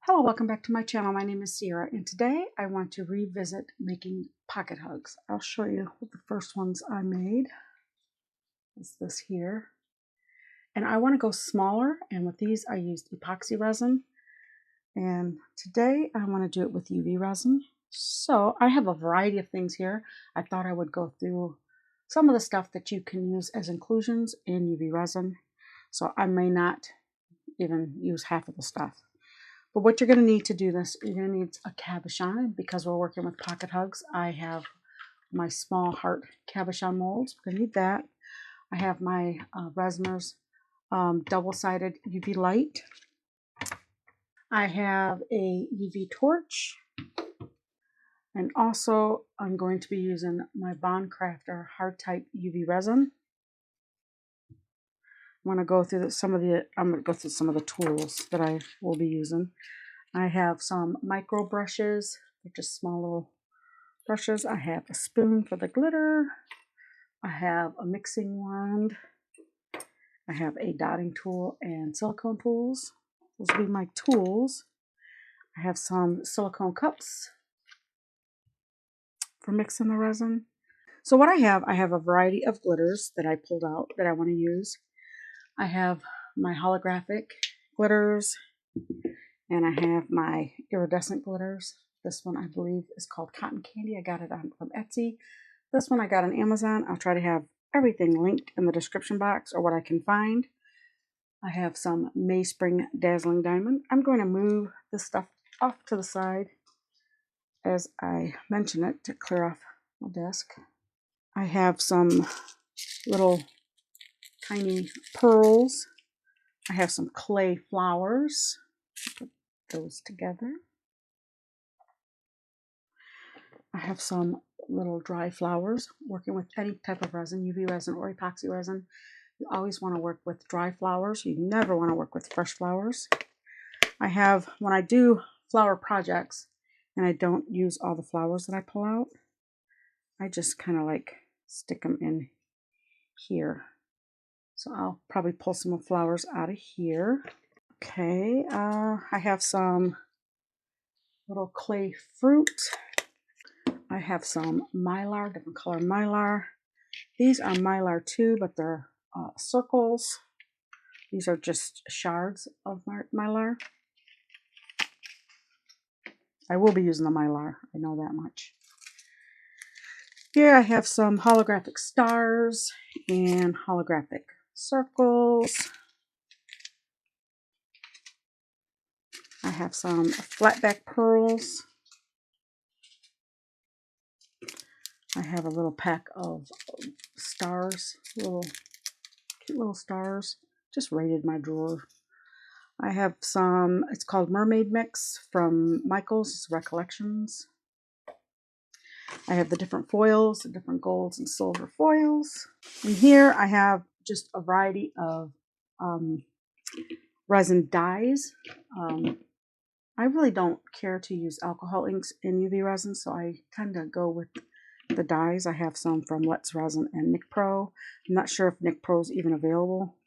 Hello, welcome back to my channel. My name is Sierra, and today I want to revisit making pocket hugs. I'll show you what the first ones I made. Is this here. And I want to go smaller, and with these I used epoxy resin. And today I want to do it with UV resin. So I have a variety of things here. I thought I would go through some of the stuff that you can use as inclusions in UV resin. So I may not even use half of the stuff. But what you're going to need to do this, you're going to need a cabochon. Because we're working with pocket hugs, I have my small heart cabochon molds. We're going to need that. I have my Resin's double-sided UV light. I have a UV torch. And also, I'm going to be using my Bond Crafter hard type UV resin. I'm going to go through some of the tools that I will be using. I have some micro brushes, they're just small little brushes. I have a spoon for the glitter. I have a mixing wand. I have a dotting tool and silicone tools. Those will be my tools. I have some silicone cups for mixing the resin. So what I have a variety of glitters that I pulled out that I want to use. I have my holographic glitters, and I have my iridescent glitters. This one I believe is called Cotton Candy. I got it from Etsy. This one I got on Amazon. I'll try to have everything linked in the description box or what I can find. I have some May Spring Dazzling Diamond. I'm going to move this stuff off to the side as I mention it to clear off my desk. I have some little tiny pearls. I have some clay flowers. Put those together. I have some little dry flowers. Working with any type of resin, UV resin or epoxy resin, you always want to work with dry flowers. You never want to work with fresh flowers. I have, when I do flower projects and I don't use all the flowers that I pull out, I just kind of like stick them in here. So I'll probably pull some flowers out of here. Okay, I have some little clay fruit. I have some mylar, different color mylar. These are mylar too, but they're circles. These are just shards of mylar. I will be using the mylar, I know that much. Here I have some holographic stars and holographic circles. I have some flatback pearls. I have a little pack of stars, cute little stars. Just raided my drawer. I have some, it's called Mermaid Mix from Michael's, it's Recollections. I have the different foils, the different golds and silver foils. And here I have just a variety of resin dyes. I really don't care to use alcohol inks in UV resin, so I tend to go with the dyes. I have some from Let's Resin and Nick Pro. I'm not sure if Nick Pro is even available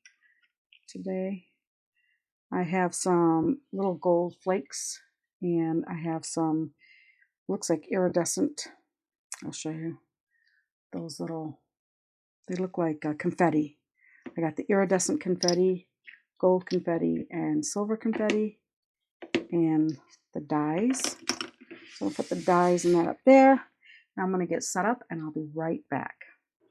today. I have some little gold flakes, and I have some, looks like iridescent. I'll show you those little, they look like confetti. I got the iridescent confetti, gold confetti, and silver confetti, and the dyes. So I'll put the dyes and that up there. Now I'm going to get set up, and I'll be right back.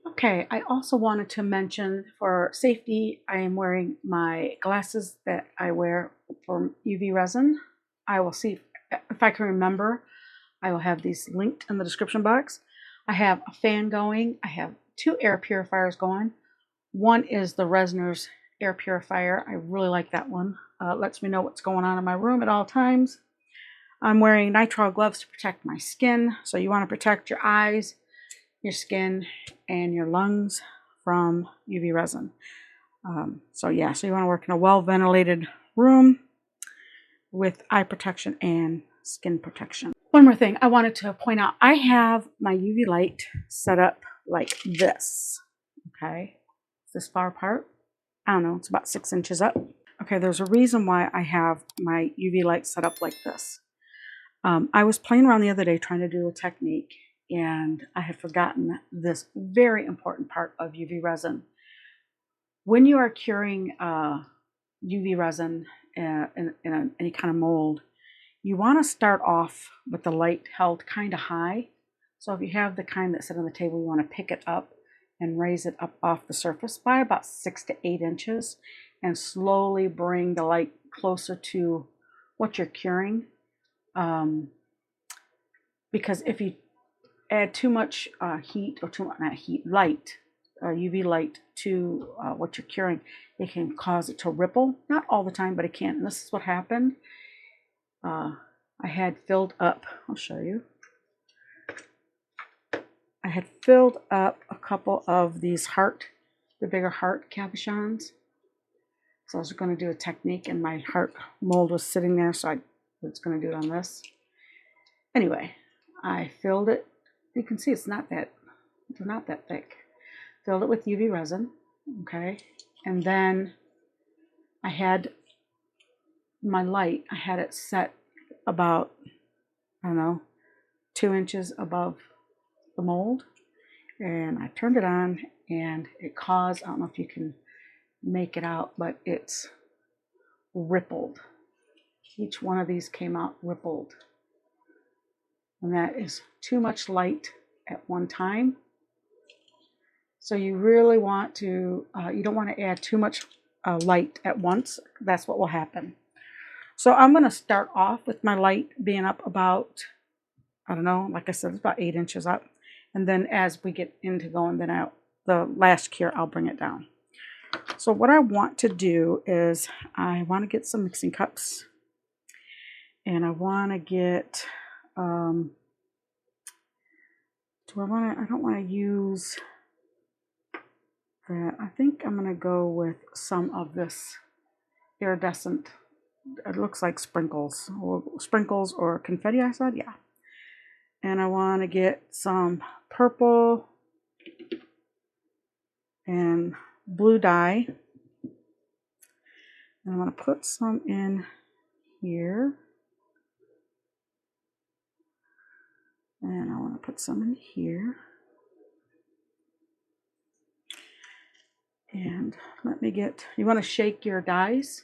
Okay, I also wanted to mention for safety, I am wearing my glasses that I wear for UV resin. I will see if I can remember. I will have these linked in the description box. I have a fan going. I have 2 air purifiers going. One is the Resin's air purifier. I really like that one. It lets me know what's going on in my room at all times. I'm wearing nitrile gloves to protect my skin. So you want to protect your eyes, your skin, and your lungs from UV resin. So you want to work in a well-ventilated room with eye protection and skin protection. One more thing I wanted to point out. I have my UV light set up like this. Okay, this far apart. I don't know, it's about 6 inches up. Okay, there's a reason why I have my UV light set up like this. I was playing around the other day trying to do a technique, and I had forgotten this very important part of UV resin. When you are curing UV resin in any kind of mold, you want to start off with the light held kind of high. So if you have the kind that sit on the table, you want to pick it up and raise it up off the surface by about 6 to 8 inches and slowly bring the light closer to what you're curing. Because if you add too much heat, or too much, not heat, light, UV light to what you're curing, it can cause it to ripple. Not all the time, but it can. And this is what happened. I had filled up, I'll show you. I had filled up a couple of these the bigger heart cabochons. So I was going to do a technique, and my heart mold was sitting there, so I was going to do it on this. Anyway, I filled it. You can see they're not that thick. Filled it with UV resin, okay? And then I had my light, I had it set about, I don't know, 2 inches above the mold. And I turned it on, and it caused, I don't know if you can make it out, but it's rippled. Each one of these came out rippled. And that is too much light at one time. So you really want to, you don't want to add too much light at once. That's what will happen. So I'm going to start off with my light being up about, I don't know, like I said, it's about 8 inches up. And then as we get into going, then the last cure, I'll bring it down. So what I want to do is I want to get some mixing cups. And I want to get, I don't want to use that. I think I'm going to go with some of this iridescent, it looks like sprinkles or confetti, I said, yeah. And I want to get some purple and blue dye. And I'm going to put some in here. And I want to put some in here. And let me you want to shake your dyes.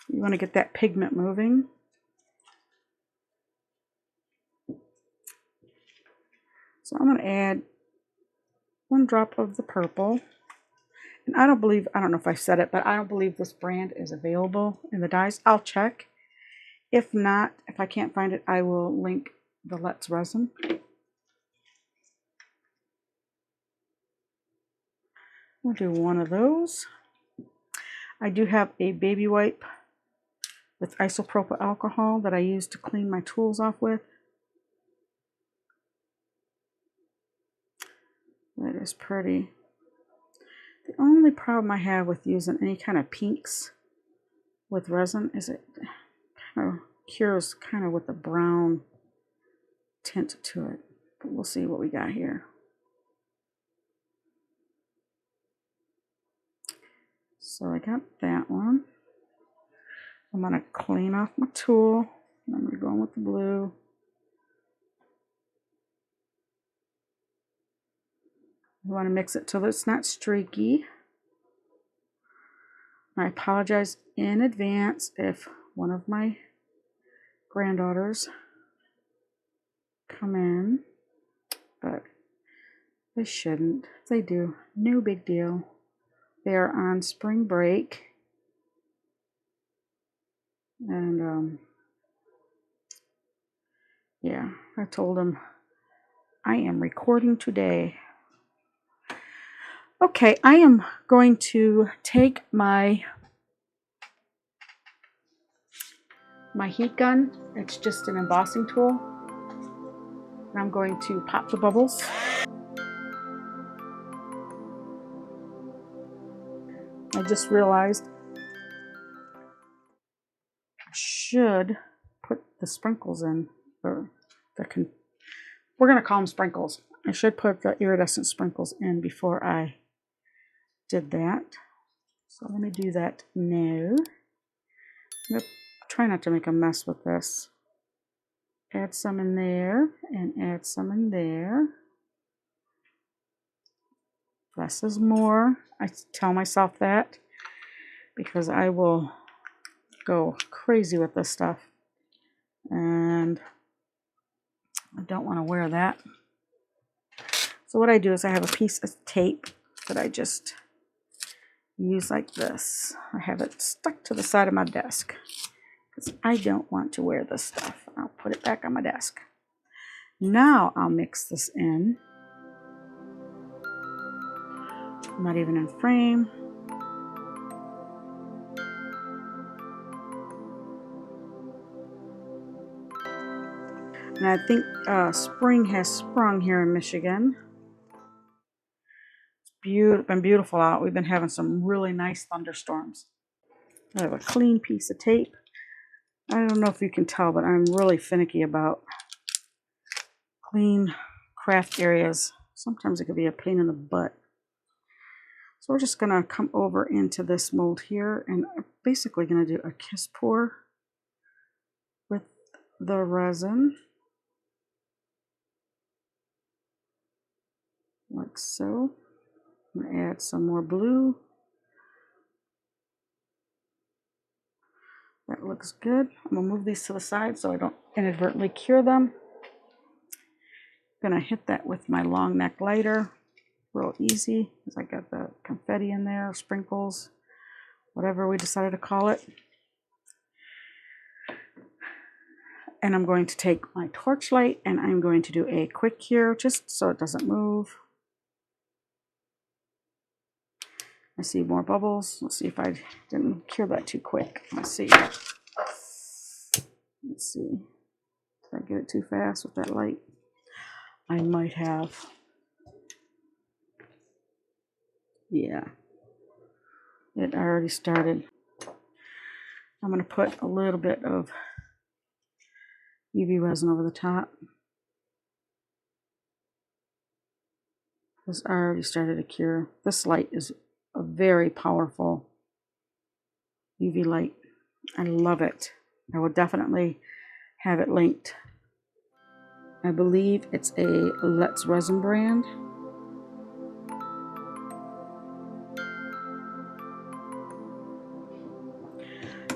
You want to get that pigment moving. So I'm going to add 1 drop of the purple. And I don't know if I said it, but I don't believe this brand is available in the dyes. I'll check. If not, if I can't find it, I will link the Let's Resin. We'll do 1 of those. I do have a baby wipe with isopropyl alcohol that I use to clean my tools off with. That is pretty. The only problem I have with using any kind of pinks with resin is it kind of cures kind of with a brown tint to it. But we'll see what we got here. So I got that one. I'm going to clean off my tool. I'm going to go in with the blue. You want to mix it till it's not streaky. I apologize in advance if one of my granddaughters come in, but they shouldn't. If they do, no big deal. They are on spring break, and yeah, I told them I am recording today. Okay, I am going to take my heat gun. It's just an embossing tool. And I'm going to pop the bubbles. I just realized I should put the sprinkles in, or we're going to call them sprinkles. I should put the iridescent sprinkles in before I did that. So let me do that now. I'm going to try not to make a mess with this. Add some in there and add some in there. Less is more. I tell myself that because I will go crazy with this stuff. And I don't want to wear that. So what I do is I have a piece of tape that I just use like this. I have it stuck to the side of my desk because I don't want to wear this stuff. I'll put it back on my desk. Now I'll mix this in. Not even in frame. And I think spring has sprung here in Michigan. It's been beautiful out. We've been having some really nice thunderstorms. I have a clean piece of tape. I don't know if you can tell, but I'm really finicky about clean craft areas. Sometimes it could be a pain in the butt. So we're just going to come over into this mold here, and I'm basically going to do a kiss pour with the resin. Like so. I'm going to add some more blue. That looks good. I'm going to move these to the side so I don't inadvertently cure them. I'm going to hit that with my long neck lighter. Real easy, because I got the confetti in there, sprinkles, whatever we decided to call it. And I'm going to take my torchlight and I'm going to do a quick cure just so it doesn't move. I see more bubbles. Let's see if I didn't cure that too quick. Let's see. Let's see. Did I get it too fast with that light? I might have. Yeah. It already started. I'm going to put a little bit of UV resin over the top. This already started to cure. This light is a very powerful UV light. I love it. I will definitely have it linked. I believe it's a Let's Resin brand.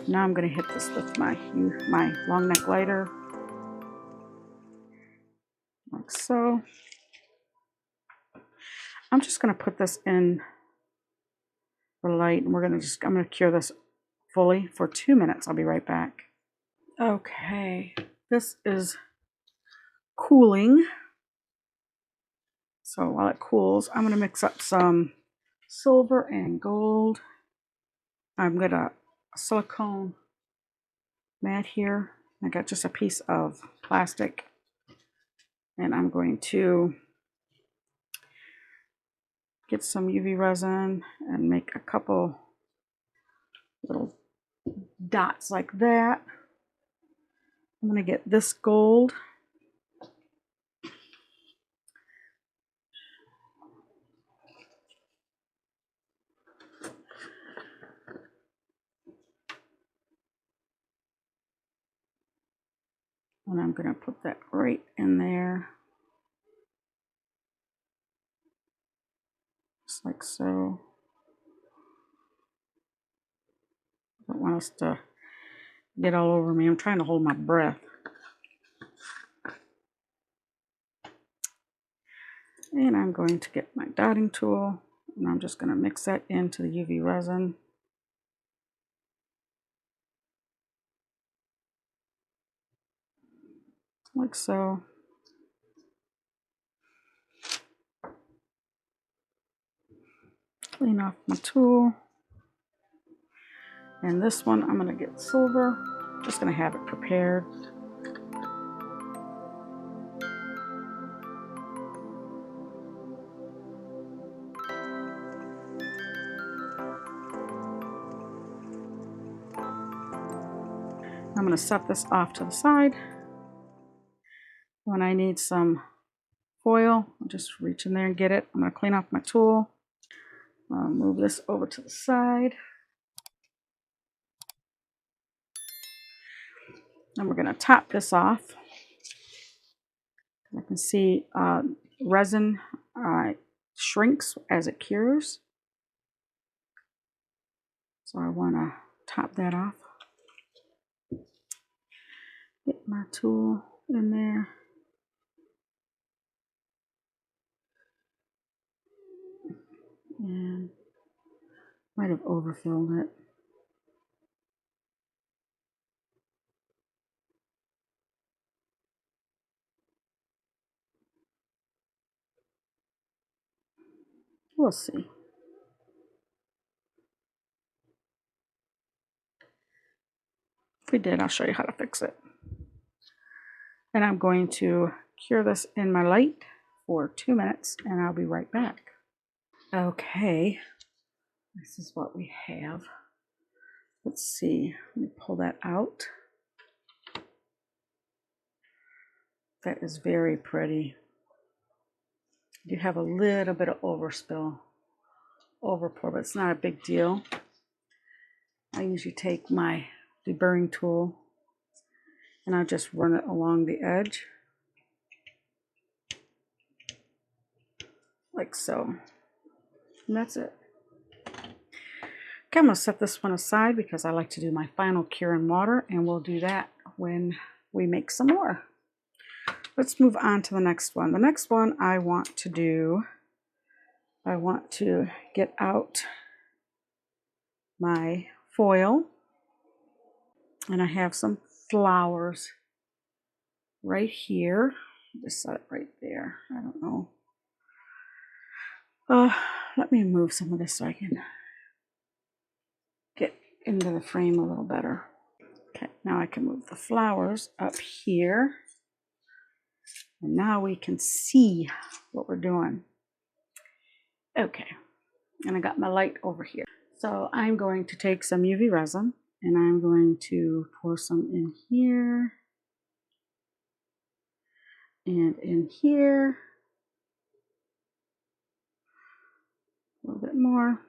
Now I'm going to hit this with my long neck lighter, like so. I'm just going to put this in the light, and I'm going to cure this fully for 2 minutes. I'll be right back. Okay, this is cooling. So while it cools, I'm going to mix up some silver and gold. I'm going to silicone mat here. I got just a piece of plastic, and I'm going to get some UV resin and make a couple little dots like that. I'm going to get this gold. And I'm going to put that right in there. Just like so. I don't want us to get all over me. I'm trying to hold my breath. And I'm going to get my dotting tool, and I'm just going to mix that into the UV resin. Like so. Clean off my tool. And this one, I'm going to get silver. Just going to have it prepared. I'm going to set this off to the side. When I need some foil, I'll just reach in there and get it. I'm going to clean off my tool. I'll move this over to the side. And we're going to top this off. I can see resin shrinks as it cures. So I want to top that off. Get my tool in there. And might have overfilled it. We'll see. If we did, I'll show you how to fix it. And I'm going to cure this in my light for 2 minutes, and I'll be right back. Okay, this is what we have. Let's see, let me pull that out. That is very pretty. You have a little bit of overspill, overpour, but it's not a big deal. I usually take my deburring tool and I just run it along the edge, like so. And that's it. Okay, I'm going to set this one aside because I like to do my final cure in water, and we'll do that when we make some more. Let's move on to the next one. The next one I want to get out my foil, and I have some flowers right here. Just set it right there. I don't know. Let me move some of this so I can get into the frame a little better. Okay, now I can move the flowers up here. And now we can see what we're doing. Okay, and I got my light over here. So I'm going to take some UV resin and I'm going to pour some in here and in here. A little bit more.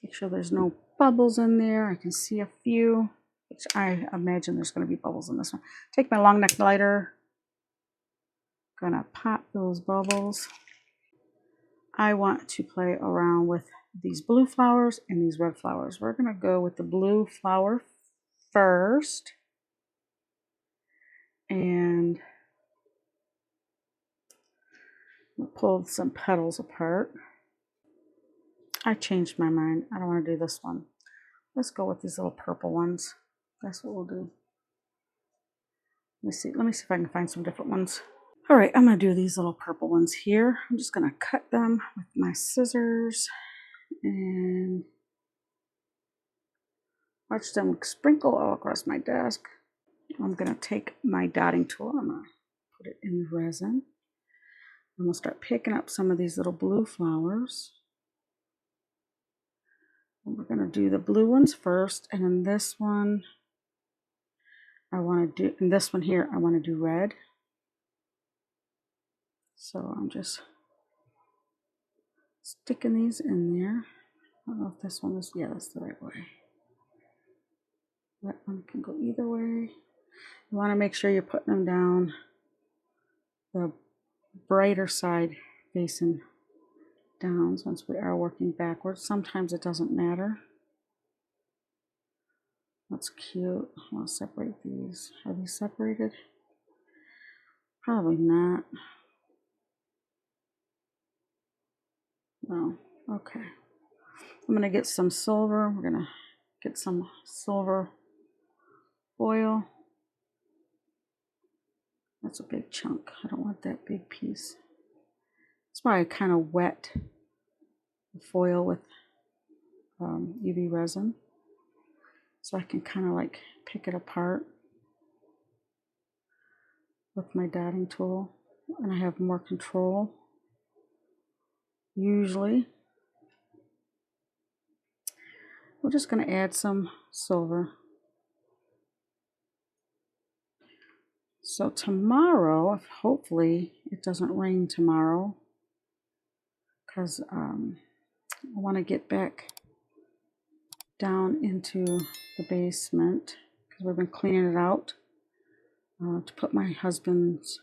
Make sure there's no bubbles in there. I can see a few, which I imagine there's going to be bubbles in this one. Take my long neck lighter. Gonna pop those bubbles. I want to play around with these blue flowers and these red flowers. We're gonna go with the blue flower first. And we'll pull some petals apart. I changed my mind. I don't want to do this one. Let's go with these little purple ones. That's what we'll do. Let me see if I can find some different ones. All right, I'm going to do these little purple ones here. I'm just going to cut them with my scissors and watch them sprinkle all across my desk. I'm going to take my dotting tool. I'm going to put it in the resin. I'm going to start picking up some of these little blue flowers. And we're going to do the blue ones first, and then this one I want to do, and this one here I want to do red. So I'm just sticking these in there. I don't know if this one is, yeah, that's the right way. That one can go either way. You want to make sure you're putting them down the brighter side facing down since we are working backwards. Sometimes it doesn't matter. That's cute. I'll separate these. Are these separated? Probably not. No. Okay. I'm going to get some silver. We're going to get some silver foil. That's a big chunk. I don't want that big piece. That's why I kind of wet the foil with UV resin, so I can kind of like pick it apart with my dotting tool, and I have more control usually. We're just going to add some silver. So tomorrow, if hopefully it doesn't rain tomorrow, because I want to get back down into the basement because we've been cleaning it out to put my husband's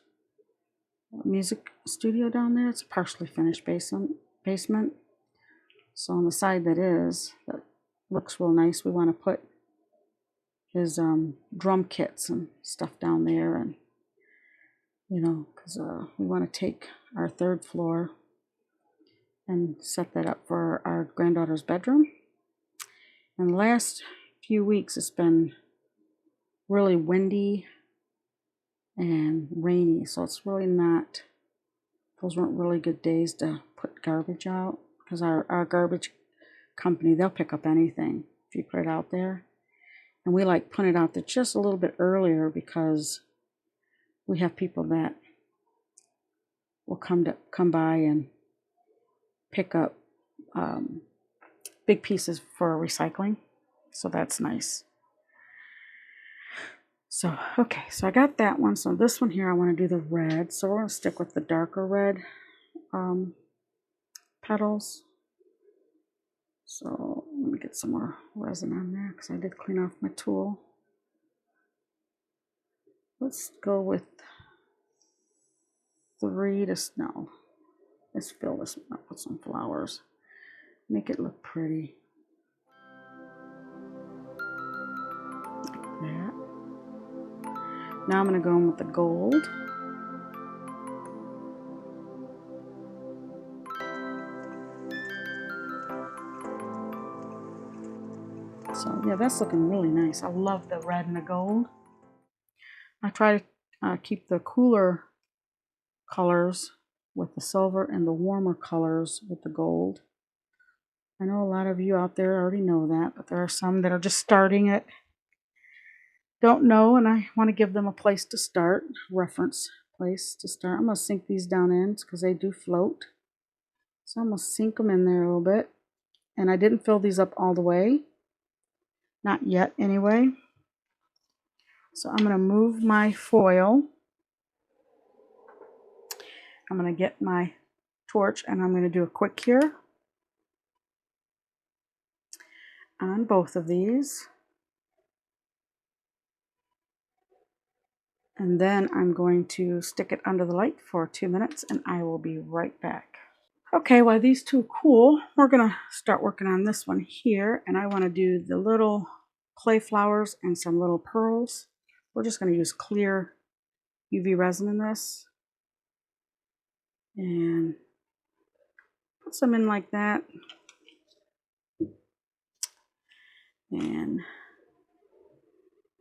music studio down there. It's a partially finished basement. So on the side that looks real nice, we want to put his drum kits and stuff down there, and because we want to take our third floor and set that up for our granddaughter's bedroom. And the last few weeks it's been really windy and rainy, so it's really not, those weren't really good days to put garbage out, because our garbage company, they'll pick up anything if you put it out there. And we like putting it out there just a little bit earlier because we have people that will come by and pick up big pieces for recycling. So that's nice. So, okay, so I got that one. So this one here, I want to do the red. So we're going to stick with the darker red petals. So let me get some more resin on there because I did clean off my tool. Let's go with 3 to no. Let's fill this one up with some flowers. Make it look pretty. Like that. Now I'm going to go in with the gold. So yeah, that's looking really nice. I love the red and the gold. I try to keep the cooler colors with the silver and the warmer colors with the gold. I know a lot of you out there already know that, but there are some that are just starting it, don't know, and I want to give them a place to start, reference place to start. I'm going to sink these down in because they do float. So I'm going to sink them in there a little bit. And I didn't fill these up all the way. Not yet, anyway. So I'm going to move my foil. I'm going to get my torch and I'm going to do a quick cure on both of these. And then I'm going to stick it under the light for 2 minutes and I will be right back. Okay, while these two cool, we're going to start working on this one here. And I want to do the little clay flowers and some little pearls. We're just going to use clear UV resin in this. And put some in like that. And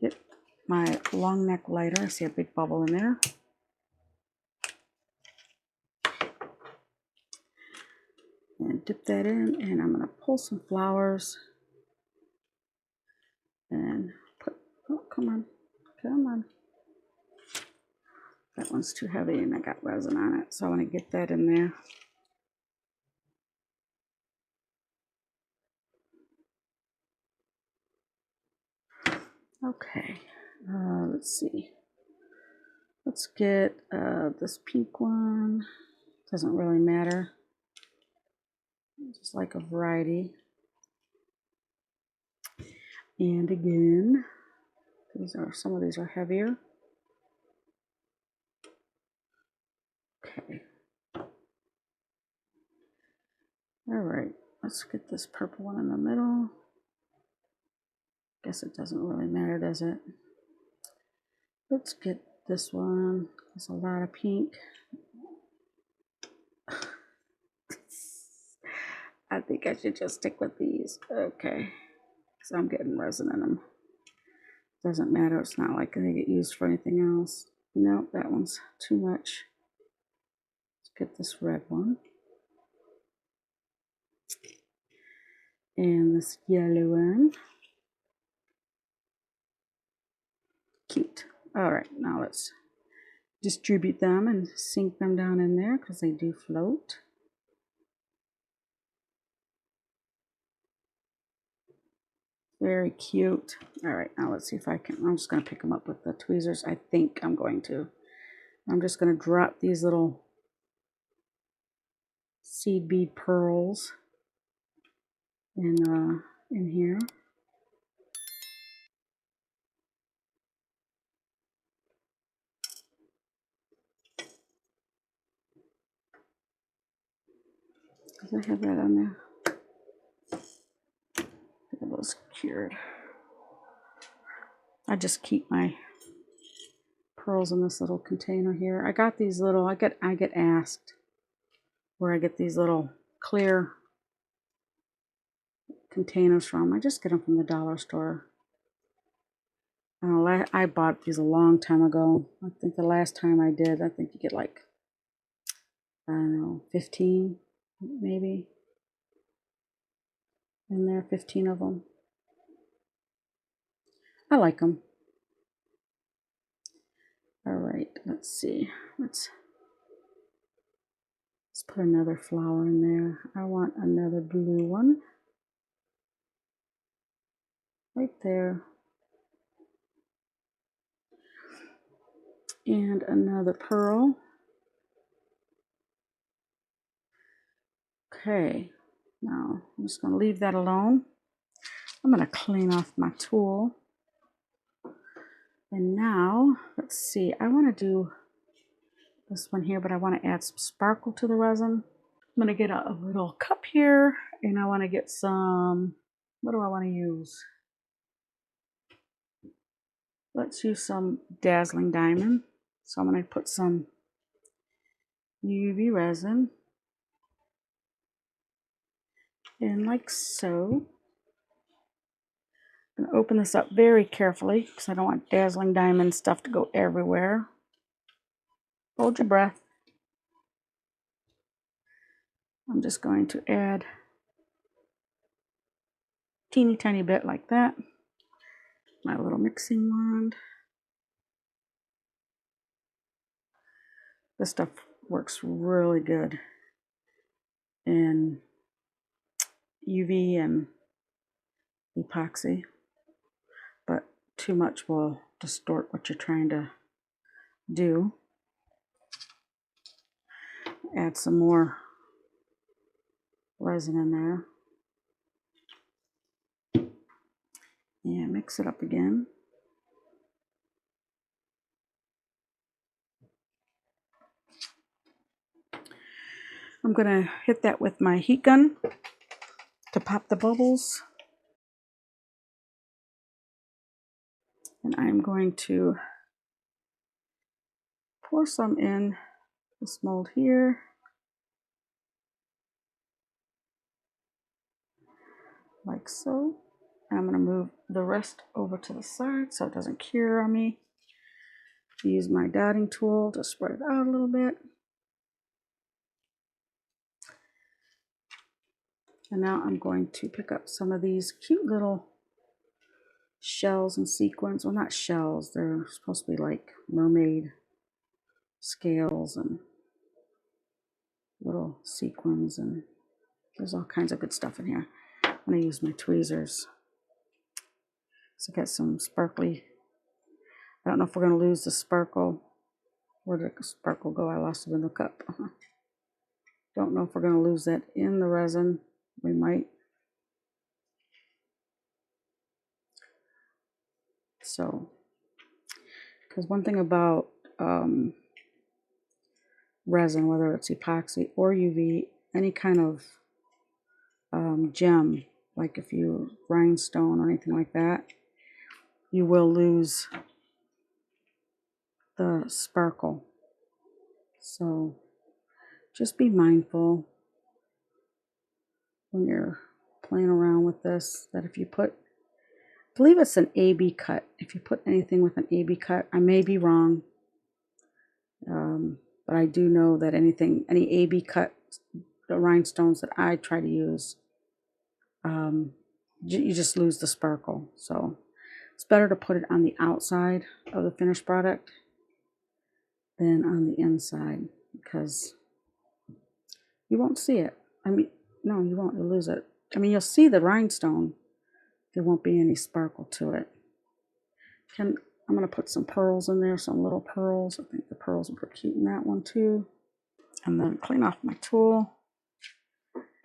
get my long neck lighter. I see a big bubble in there. And dip that in, and I'm going to pull some flowers and put, oh, come on. That one's too heavy and I got resin on it, so I want to get that in there. Okay, let's see. Let's get this pink one. Doesn't really matter. Just like a variety. And again, some of these are heavier. Okay. All right, let's get this purple one in the middle. Guess it doesn't really matter, does it? Let's get this one. There's a lot of pink. I think I should just stick with these. Okay. So I'm getting resin in them. Doesn't matter. It's not like they get used for anything else. Nope, that one's too much. Let's get this red one. And this yellow one. Cute. All right, now let's distribute them and sink them down in there because they do float. Very cute. All right, now let's see if I can. I'm just going to pick them up with the tweezers. I think I'm going to. I'm just going to drop these little seed bead pearls in here. Does I have that on there? It was cured. I just keep my pearls in this little container here. I got these little, I get asked where I get these little clear containers from. I just get them from the dollar store. I bought these a long time ago. I think the last time I did, I think you get like, I don't know, 15 maybe in there, 15 of them. I like them. All right, let's see. Let's put another flower in there. I want another blue one. Right there. And another pearl. Okay, now I'm just going to leave that alone. I'm going to clean off my tool. And now, let's see, I want to do this one here, but I want to add some sparkle to the resin. I'm going to get a little cup here, and I want to get some, what do I want to use? Let's use some dazzling diamond. So I'm going to put some UV resin in like so. I'm going to open this up very carefully because I don't want dazzling diamond stuff to go everywhere. Hold your breath. I'm just going to add a teeny tiny bit like that. My little mixing wand. This stuff works really good in UV and epoxy, but too much will distort what you're trying to do. Add some more resin in there. And mix it up again. I'm going to hit that with my heat gun to pop the bubbles. And I'm going to pour some in this mold here. Like so. And I'm going to move the rest over to the side so it doesn't cure on me. Use my dotting tool to spread it out a little bit. And now I'm going to pick up some of these cute little shells and sequins. Well, not shells. They're supposed to be like mermaid scales and little sequins. And there's all kinds of good stuff in here. I'm going to use my tweezers. So get some sparkly. I don't know if we're going to lose the sparkle. Where did the sparkle go? I lost it in the cup. Don't know if we're going to lose that in the resin. We might. So, because one thing about resin, whether it's epoxy or UV, any kind of gem, like if you rhinestone or anything like that, you will lose the sparkle. So just be mindful when you're playing around with this, that if you put, I believe it's an AB cut. If you put anything with an AB cut, I may be wrong, but I do know that any AB cut, the rhinestones that I try to use, you just lose the sparkle. So it's better to put it on the outside of the finished product than on the inside, because you won't see it. I mean, no, you won't. You'll lose it. I mean, you'll see the rhinestone. There won't be any sparkle to it. I'm going to put some pearls in there, some little pearls. I think the pearls will look cute in that one too. And then clean off my tool.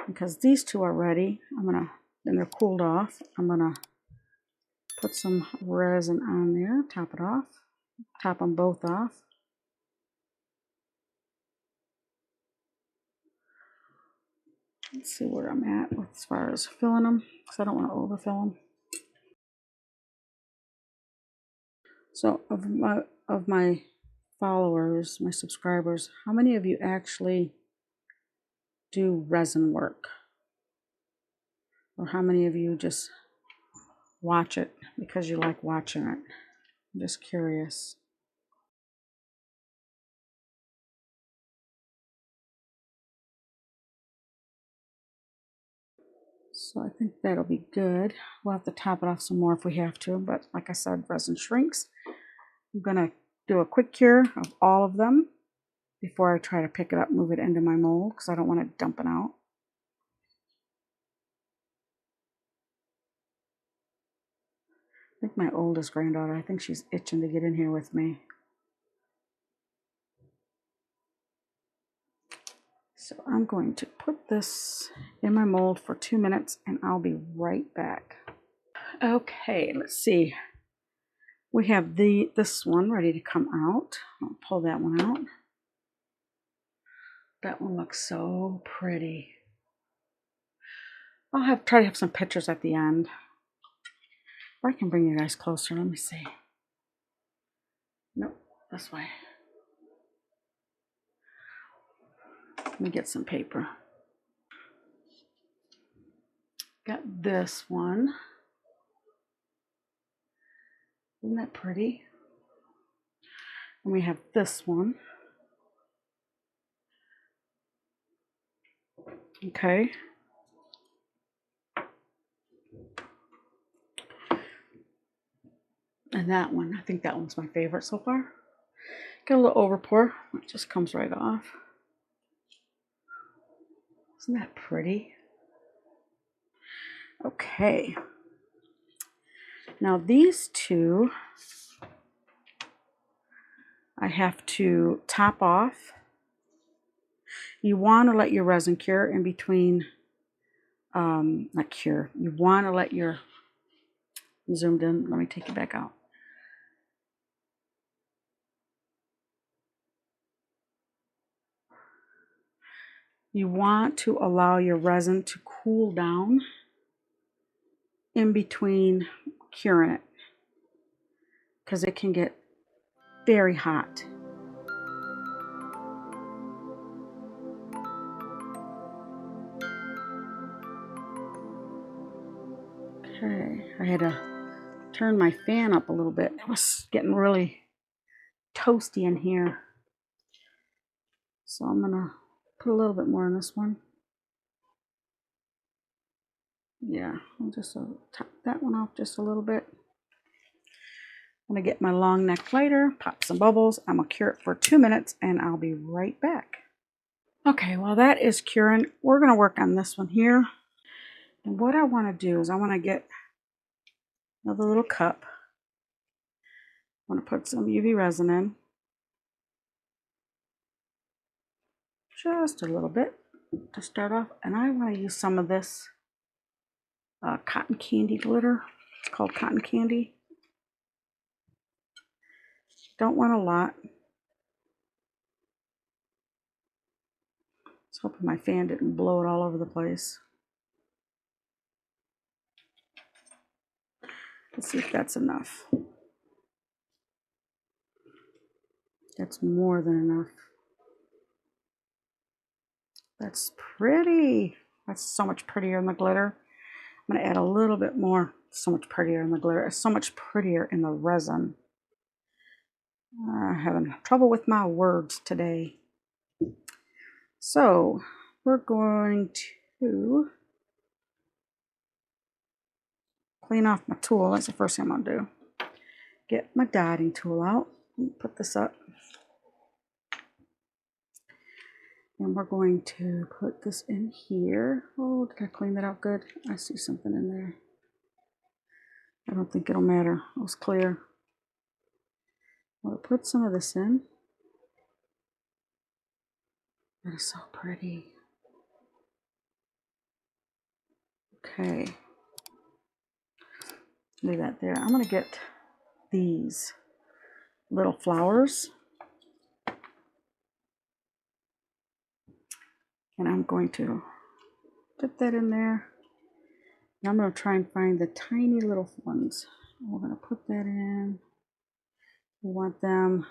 because these two are ready. And they're cooled off. I'm gonna put some resin on there, top it off, top them both off. Let's see where I'm at as far as filling them, because I don't want to overfill them. So of my followers, my subscribers, how many of you actually do resin work? Or how many of you just watch it because you like watching it? I'm just curious. So I think that'll be good. We'll have to top it off some more if we have to, but like I said, resin shrinks. I'm gonna do a quick cure of all of them before I try to pick it up, move it into my mold, because I don't want it dumping out. I think my oldest granddaughter, I think she's itching to get in here with me. So I'm going to put this in my mold for 2 minutes and I'll be right back. Okay, let's see. We have this one ready to come out. I'll pull that one out. That one looks so pretty. I'll try to have some pictures at the end. Or I can bring you guys closer. Let me see. Nope, this way. Let me get some paper. Got this one. Isn't that pretty? And we have this one. Okay. And that one, I think that one's my favorite so far. Got a little overpour. It just comes right off. Isn't that pretty? Okay. Now these two, I have to top off. You want to let your resin cure in between, not cure. You want to let your, zoomed in, let me take it back out. You want to allow your resin to cool down in between curing it, because it can get very hot. Okay, I had to turn my fan up a little bit. It was getting really toasty in here. So I'm gonna put a little bit more in this one. Yeah, I'll just top that one off just a little bit. I'm gonna get my long neck lighter, pop some bubbles. I'm gonna cure it for 2 minutes and I'll be right back. Okay, while that is curing, we're gonna work on this one here. And what I wanna do is I wanna get another little cup. I wanna put some UV resin in. Just a little bit to start off. And I wanna use some of this cotton candy glitter. It's called cotton candy. Don't want a lot. I was hoping my fan didn't blow it all over the place. Let's see if that's enough. That's more than enough. That's pretty. That's so much prettier in the glitter. I'm going to add a little bit more. So much prettier in the glitter. It's so much prettier in the resin. I'm having trouble with my words today. So we're going to clean off my tool. That's the first thing I'm going to do. Get my dotting tool out and put this up. And we're going to put this in here. Oh, did I clean that out good? I see something in there. I don't think it'll matter. It was clear. I'll put some of this in. That is so pretty. Okay. Leave that there. I'm going to get these little flowers. And I'm going to dip that in there. And I'm going to try and find the tiny little ones. We're going to put that in. We want them,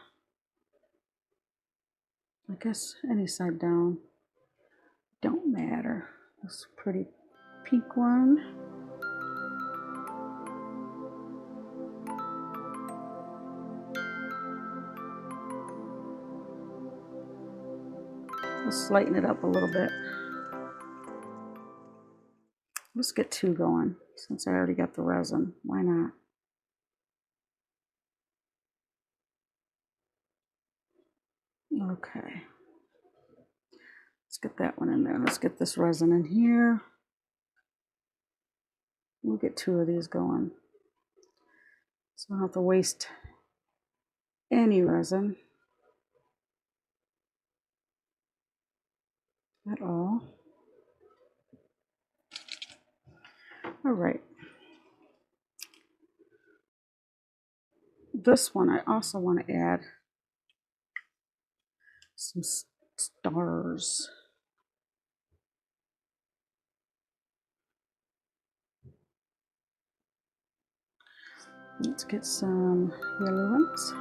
I guess, any side down. Don't matter. This pretty pink one. Let's lighten it up a little bit. Let's get 2 going since I already got the resin. Why not? Okay. Let's get that one in there. Let's get this resin in here. We'll get 2 of these going. So I don't have to waste any resin at all. All right. This one I also want to add some stars. Let's get some yellow ones.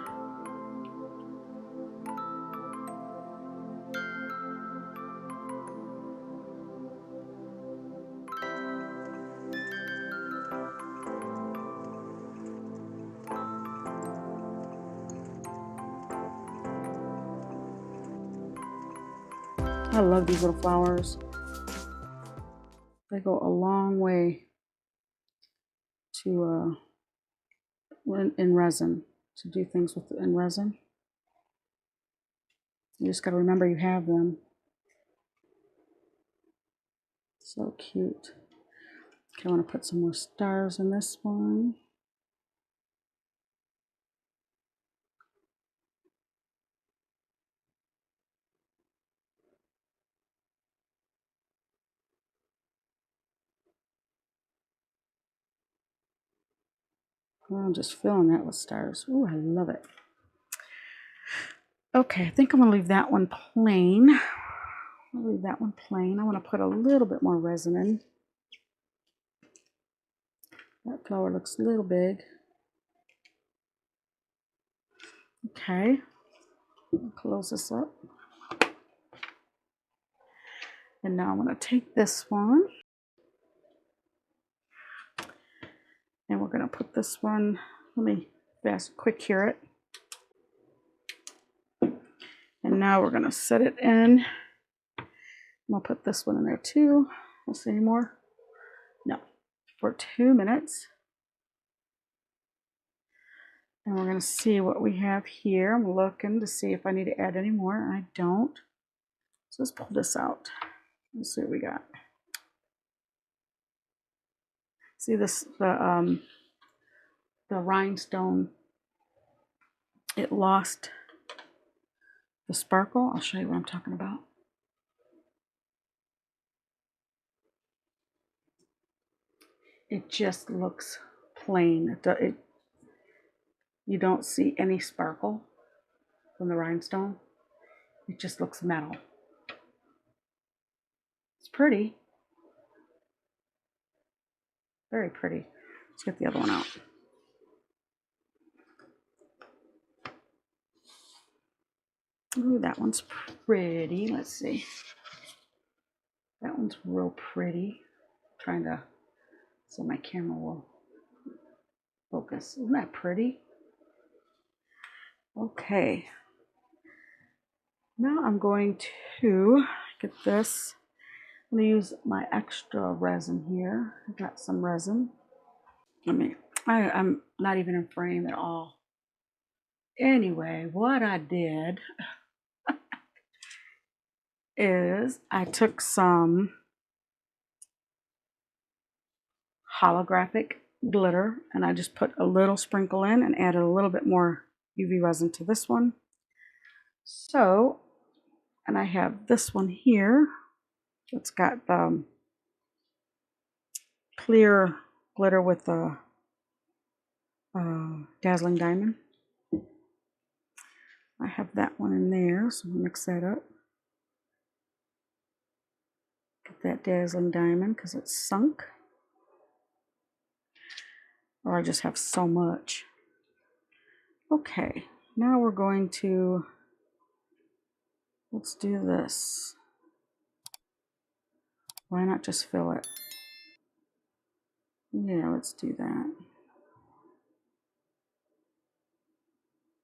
I love these little flowers. They go a long way to in resin, to do things with in resin. You just got to remember you have them. So cute. Okay, I want to put some more stars in this one. Oh, I'm just filling that with stars. Ooh, I love it. Okay, I think I'm going to leave that one plain. I'll leave that one plain. I want to put a little bit more resin in. That flower looks a little big. Okay, I'll close this up. And now I'm going to take this one. And we're going to put this one, let me quick cure it. And now we're going to set it in. I'll put this one in there too. Let's see any more. No, for 2 minutes. And we're going to see what we have here. I'm looking to see if I need to add any more. I don't. So let's pull this out. Let's see what we got. See this, the rhinestone, it lost the sparkle. I'll show you what I'm talking about. It just looks plain. You don't see any sparkle from the rhinestone. It just looks metal. It's pretty. Very pretty. Let's get the other one out. Ooh, that one's pretty. Let's see. That one's real pretty. I'm trying to, so my camera will focus. Isn't that pretty? Okay. Now I'm going to get this. I'm going to use my extra resin here. I got some resin. I'm not even in frame at all. Anyway, what I did is I took some holographic glitter and I just put a little sprinkle in and added a little bit more UV resin to this one. So, and I have this one here. It's got clear glitter with the dazzling diamond. I have that one in there, so I'll mix that up. Get that dazzling diamond because it's sunk. Or I just have so much. Okay, now we're going to, let's do this. Why not just fill it? Yeah, let's do that.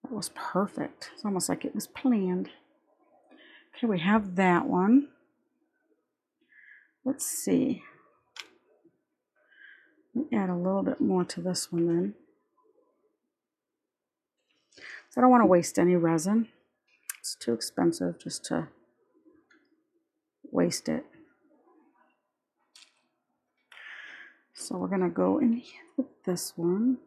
That was perfect. It's almost like it was planned. Okay, we have that one. Let's see. Let me add a little bit more to this one then. So I don't want to waste any resin. It's too expensive just to waste it. So we're going to go in with this one.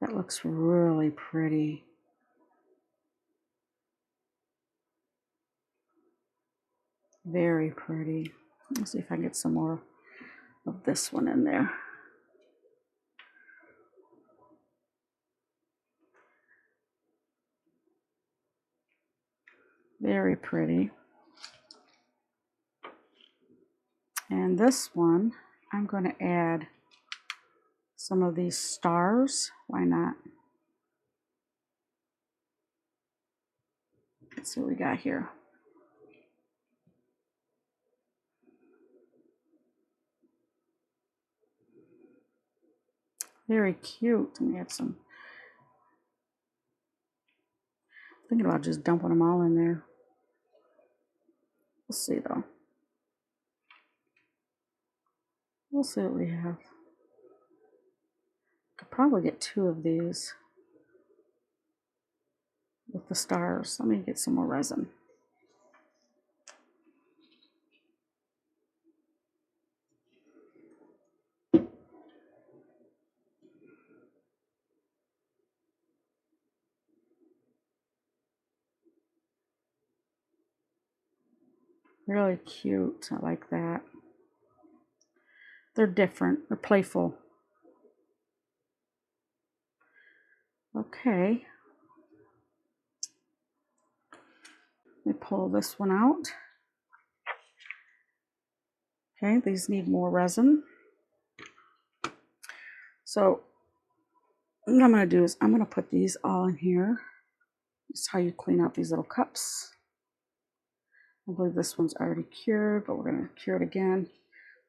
That looks really pretty. Very pretty. Let's see if I can get some more of this one in there. Very pretty. And this one, I'm going to add some of these stars. Why not? Let's see what we got here. Very cute. Let me add some. Thinking about just dumping them all in there. We'll see though. We'll see what we have. Could probably get 2 of these with the stars. Let me get some more resin. Really cute. I like that. They're different. They're playful. Okay. Let me pull this one out. Okay, these need more resin. So what I'm going to do is I'm going to put these all in here. This is how you clean out these little cups. I believe this one's already cured, but we're going to cure it again.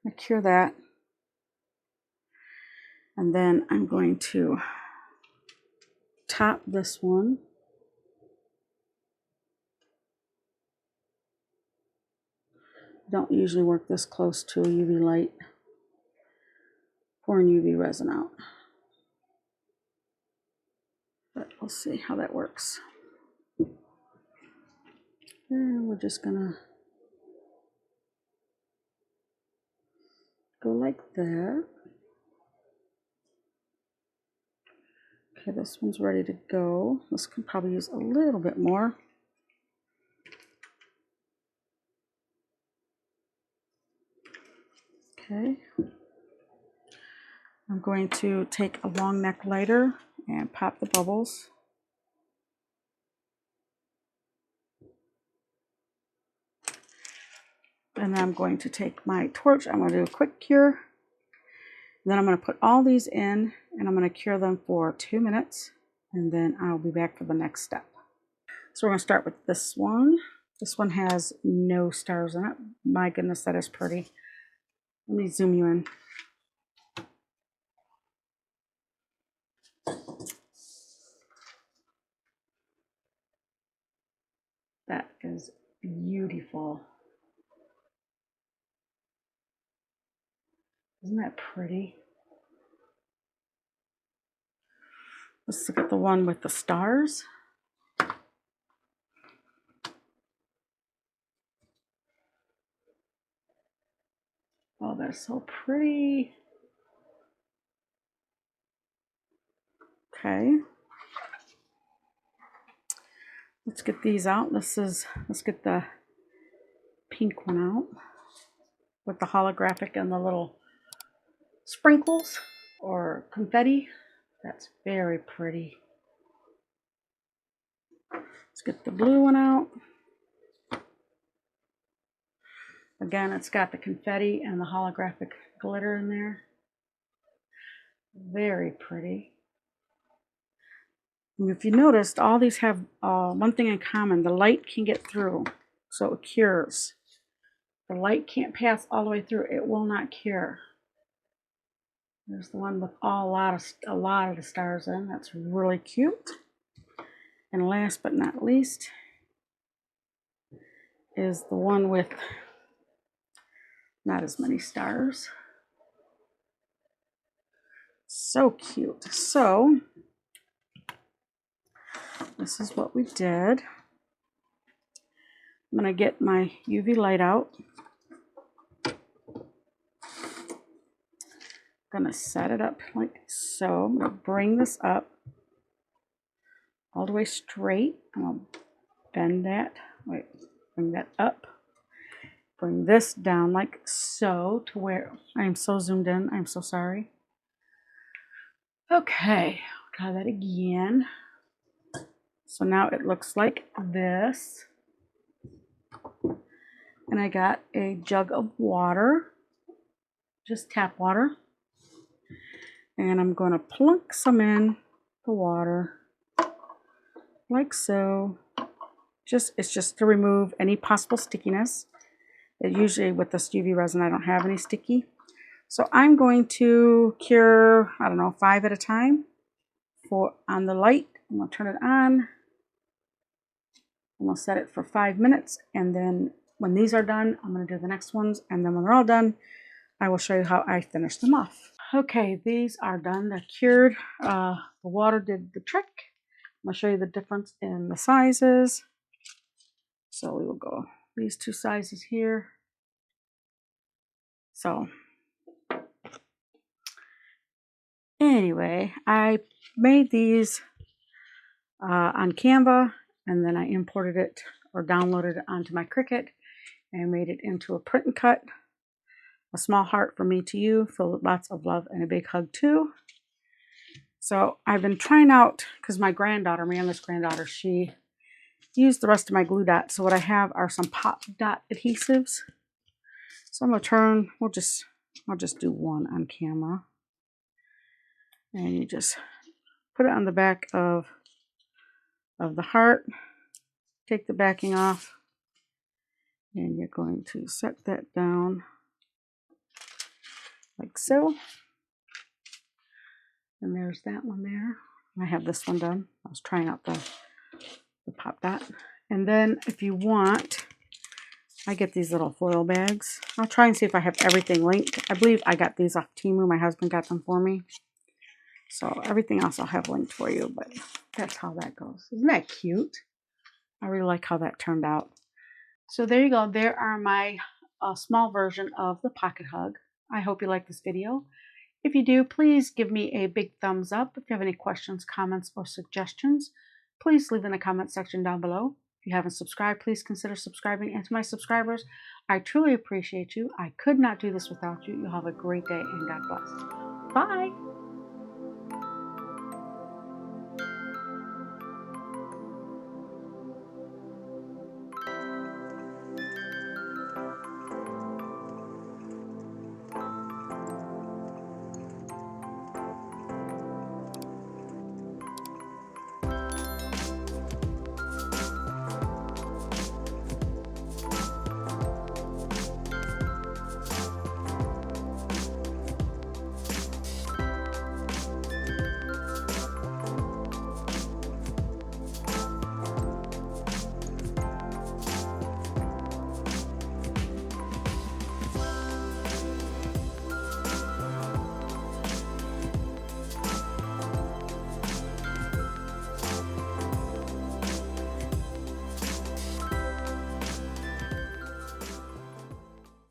I'm going to cure that. And then I'm going to top this one. Don't usually work this close to a UV light. Pouring UV resin out. But we'll see how that works. And we're just gonna go like that. Okay, this one's ready to go. This can probably use a little bit more. Okay. I'm going to take a long neck lighter and pop the bubbles. And then I'm going to take my torch. I'm going to do a quick cure. Then I'm going to put all these in and I'm going to cure them for 2 minutes. And then I'll be back for the next step. So we're going to start with this one. This one has no stars in it. My goodness, that is pretty. Let me zoom you in. That is beautiful. Isn't that pretty? Let's look at the one with the stars. Oh, they're so pretty. Okay. Let's get these out. Let's get the pink one out. with the holographic and the little sprinkles or confetti. That's very pretty. Let's get the blue one out. Again, it's got the confetti and the holographic glitter in there. Very pretty. And if you noticed, all these have one thing in common. The light can get through, so it cures. The light can't pass all the way through. It will not cure. There's the one with a lot of the stars in. That's really cute. And last but not least is the one with not as many stars. So cute. So this is what we did. I'm going to get my UV light out. I'm going to set it up like so. I'm going to bring this up all the way straight. I'm going to bend that. Wait, bring that up. Bring this down like so to where I am so zoomed in. I'm so sorry. Okay, try that again. So now it looks like this. And I got a jug of water, just tap water. And I'm going to plunk some in the water like so. It's just to remove any possible stickiness. Usually with this UV resin, I don't have any sticky. So I'm going to cure, I don't know, 5 at a time on the light. I'm going to turn it on. I'm going to set it for 5 minutes. And then when these are done, I'm going to do the next ones. And then when they're all done, I will show you how I finish them off. Okay, these are done. They're cured. The water did the trick. I'm going to show you the difference in the sizes. So we will go these 2 sizes here. So anyway, I made these on Canva, and then I imported it or downloaded it onto my Cricut and made it into a print and cut. A small heart from me to you, filled with lots of love and a big hug too. So I've been trying out, because my granddaughter, my youngest granddaughter, she used the rest of my glue dots. So what I have are some pop dot adhesives. So I'm gonna I'll just do one on camera. And you just put it on the back of the heart. Take the backing off. And you're going to set that down like so. And there's that one there. I have this one done. I was trying out the pop dot. And then if you want, I get these little foil bags. I'll try and see if I have everything linked. I believe I got these off Temu. My husband got them for me. So everything else I'll have linked for you, but that's how that goes. Isn't that cute? I really like how that turned out. So there you go. There are my small version of the pocket hug. I hope you like this video. If you do, please give me a big thumbs up. If you have any questions, comments, or suggestions, please leave in the comment section down below. If you haven't subscribed, please consider subscribing. And to my subscribers, I truly appreciate you. I could not do this without you. You have a great day and God bless. Bye.